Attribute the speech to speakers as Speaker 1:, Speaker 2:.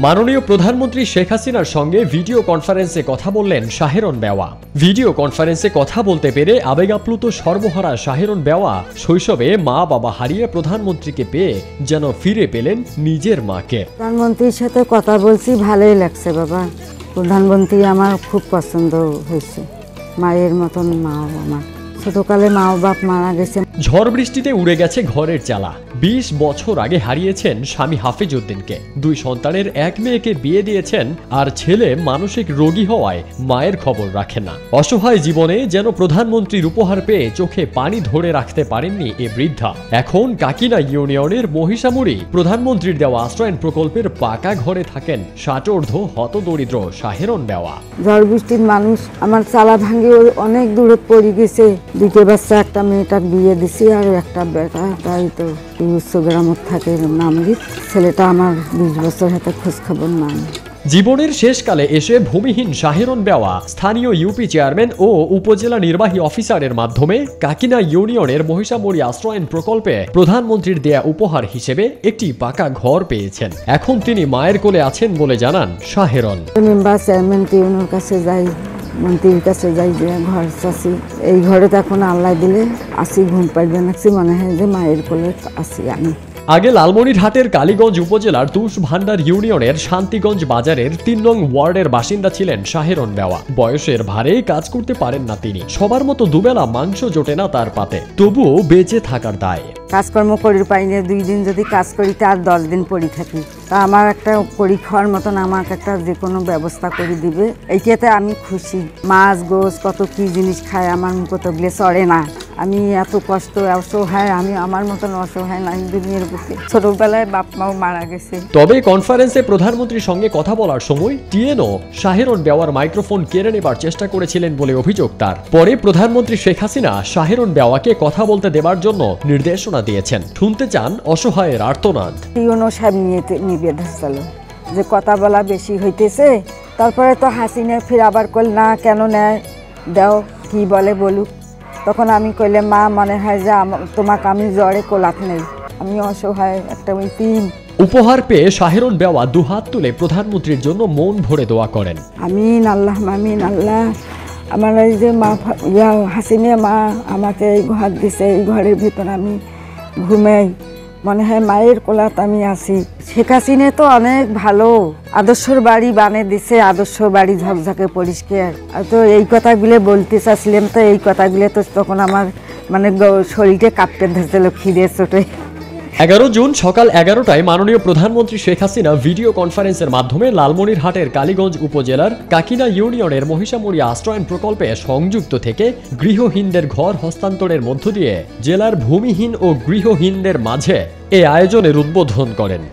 Speaker 1: মাননীয় প্রধানমন্ত্রী শেখ হাসিনার সঙ্গে ভিডিও কনফারেন্সে কথা বললেন শাহেরন বেওয়া। ভিডিও কনফারেন্সে কথা বলতে পেরে আবেগ আপ্লুত সর্বহারা শাহেরন বেওয়া শৈশবে মা বাবা হারিয়ে প্রধানমন্ত্রীকে পেয়ে যেন ফিরে পেলেন নিজের মাকে।
Speaker 2: প্রধানমন্ত্রীর সাথে কথা বলছি, ভালোই লাগছে বাবা। প্রধানমন্ত্রী আমার খুব পছন্দ হয়েছে, মায়ের মতন মাও আমার। ছোটকালে মা বাপ মারা গেছে।
Speaker 1: ঝড় বৃষ্টিতে উড়ে গেছে ঘরের চালা। 20 বছর আগে হারিয়েছেন স্বামী হাফিজ উদ্দিনকে। 2 সন্তানের এক মেয়েকে বিয়ে দিয়েছেন, আর ছেলে মানসিক রোগী হওয়ায় মায়ের খবর রাখেন না। অসহায় জীবনে যেন প্রধানমন্ত্রীর উপহার পেয়ে চোখে পানি ধরে রাখতে পারেননি এ বৃদ্ধা। এখন কাকিনা ইউনিয়নের মহিষামুড়ি প্রধানমন্ত্রীর দেওয়া আশ্রয়ন প্রকল্পের পাকা ঘরে থাকেন ষাটোর্ধ্ব হতদরিদ্র শাহেরন বেওয়া।
Speaker 2: ঝড় বৃষ্টির মানুষ, আমার চালা ভাঙে অনেক দূরে পড়ে গেছে। 2টে বাচ্চা, একটা মেয়েটাকে বিয়ে দিছি আর একটা বেটা, তাই তো উচ্চ গ্রামত থাকে নামগীত। ছেলেটা আমার 20 বছর হাতে খোঁজ খবর নাই।
Speaker 1: জীবনের শেষকালে এসে ভূমিহীন শাহেরন বেওয়া স্থানীয় ইউপি চেয়ারম্যান ও উপজেলা নির্বাহী অফিসারের মাধ্যমে কাকিনা ইউনিয়নের মহিষামুড়ি আশ্রয়ন প্রকল্পে প্রধানমন্ত্রীর দেয়া উপহার হিসেবে একটি পাকা ঘর পেয়েছেন। এখন তিনি মায়ের কোলে আছেন বলে জানান শাহেরন।
Speaker 2: মেম্বার চেয়ারম্যান টিউনের কাছে যাই, মন্ত্রীর কাছে যাই, যে ঘর চাচ্ছি। এই ঘরে তো এখন আল্লাহ দিলে আসি, ঘুম পাইবে নাকছি, মনে হয় যে মায়ের কোলে আসি আমি।
Speaker 1: আগে লালমনিরহাটের কালীগঞ্জ উপজেলার তুষভান্ডার ইউনিয়নের শান্তিগঞ্জ বাজারের 3 নং ওয়ার্ডের বাসিন্দা ছিলেন শাহেরন বেওয়া। বয়সের ভারে কাজ করতে পারেন না তিনি। সবার মতো দুবেলা মাংস জোটে না তার পাতে, তবুও বেঁচে থাকার দায়।
Speaker 2: কাজকর্ম করি পাই না, 2 দিন যদি কাজ করি তার 10 দিন পড়ে থাকি। তা আমার একটা করি খাওয়ার মতন আমাকে একটা যে কোনো ব্যবস্থা করে দিবে, এইটাতে আমি খুশি। মাছ গোস কত কি জিনিস খায়, আমার মুখে তো গলে চড়ে না। আমি এত কষ্ট অসহায়, আমি আমার মতন অসহায় নাই দুনিয়ার বুকে। ছোটবেলায় বাপ মাও মারা গেছে।
Speaker 1: তবে কনফারেন্সে প্রধানমন্ত্রীর সঙ্গে কথা বলার সময় টিএনও শাহেরন বেওয়ার মাইক্রোফোন কেড়ে নেবার চেষ্টা করেছিলেন বলে অভিযোগ তার। পরে প্রধানমন্ত্রী শেখ হাসিনা শাহেরন বেওয়াকে কথা বলতে দেবার জন্য নির্দেশনা দিয়েছেন। শুনতে চান অসহায়ের আর্তনাদ।
Speaker 2: টিএনও সাহেব নিবে ধরছিল যে কথা বলা বেশি হইতেছে। তারপরে তো হাসিনা ফির আবার কল না, কেন নেয় দাও, কি বলে বলুক। তখন আমি কইলে, মা মনে হয় যে তোমাকে আমি জ্বরে কোলাত নেই, আমি অসহায় একটা তিন।
Speaker 1: উপহার পেয়ে শাহেরন বেওয়া 2 হাত তুলে প্রধানমন্ত্রীর জন্য মন ভরে দোয়া করেন।
Speaker 2: আমিন আল্লাহ, আমিন আল্লাহ। আমার এই যে মা হাসিনা মা আমাকে এই ঘর দিছে, এই ঘরের ভিতর আমি ঘুমাই, মনে হয় মায়ের কোলাত আমি আছি। শেখ হাসিনা তো অনেক ভালো, আদর্শর বাড়ি বানিয়ে দিছে, আদর্শ বাড়ি ঝকঝকে পরিষ্কার। তো এই কথাগুলো বলতে চাচ্ছিলাম, তো এই কথাগুলো তো তখন আমার মানে শরীরটা কাঁপতে ধরছিল খিদে চোটে।
Speaker 1: 11 জুন সকাল 11টায় মাননীয় প্রধানমন্ত্রী শেখ হাসিনা ভিডিও কনফারেন্সের মাধ্যমে লালমনিরহাটের কালীগঞ্জ উপজেলার কাকিনা ইউনিয়নের মহিষামুড়ি আশ্রয়ন প্রকল্পে সংযুক্ত থেকে গৃহহীনদের ঘর হস্তান্তরের মধ্য দিয়ে জেলার ভূমিহীন ও গৃহহীনদের মাঝে এ আয়োজনের উদ্বোধন করেন।